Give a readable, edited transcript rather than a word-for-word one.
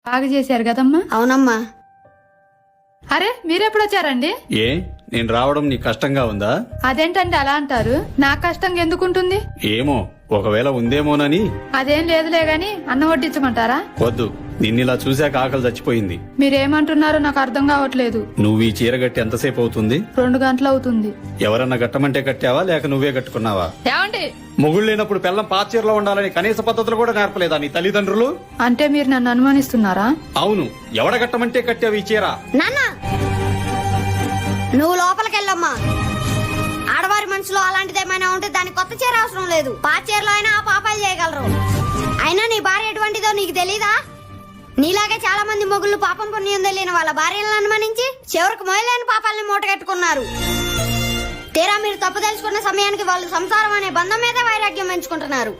బాగా చేశారు కదమ్మా. అవునమ్మా. అరే మీరెప్పుడు వచ్చారండి? ఏ నేను రావడం నీ కష్టంగా ఉందా? అదేంటండి అలా అంటారు? నా కష్టంగా ఎందుకుంటుంది? ఏమో ఒకవేళ ఉందేమోనని. అదేం లేదులే గాని అన్నం వడ్డించమంటారా? వద్దు, నిన్నిలా చూశాక ఆకలి చచ్చిపోయింది. మీరేమంటున్నారో నాకు అర్థం కావట్లేదు. నువ్వు ఈ చీర గట్టి ఎంతసేపు అవుతుంది? 2 గంటలు అవుతుంది. ఎవరన్నా గట్టమంటే కట్టావా లేక నువ్వే కట్టుకున్నావా? ఏమండి? మొగుళ్ళు లేనప్పుడు పెళ్ళం పాత చీరలో ఉండాలని కనీస పద్ధతులు కూడా నేర్పలేదా నీ తల్లిదండ్రులు? అంటే మీరు నన్ను అనుమానిస్తున్నారా? అవును, ఎవడ గట్టమంటే కట్టావు ఈ చీర? నాన్న నువ్వు లోపలికెళ్ళమ్మా. ఆడవారి మనసులో అలాంటిదేమైనా ఉంటే దానికి కొత్త చీర అవసరం లేదు. పాత చీరలో అయినా ఆ పాపాలు చేయగలరు. అయినా నీ భార్య ఎటువంటిదో నీకు తెలీదా? నీలాగే చాలా మంది మొగుళ్ళు పాపం పుణ్యం తెలియని వాళ్ళ భార్యలను అనుమానించి చివరికి మొయలేని పాపాలని మూటగట్టుకున్నారు. తీరా మీరు తప్పు తెలుసుకున్న సమయానికి వాళ్ళు సంసారం అనే బంధం మీద వైరాగ్యం పెంచుకుంటున్నారు.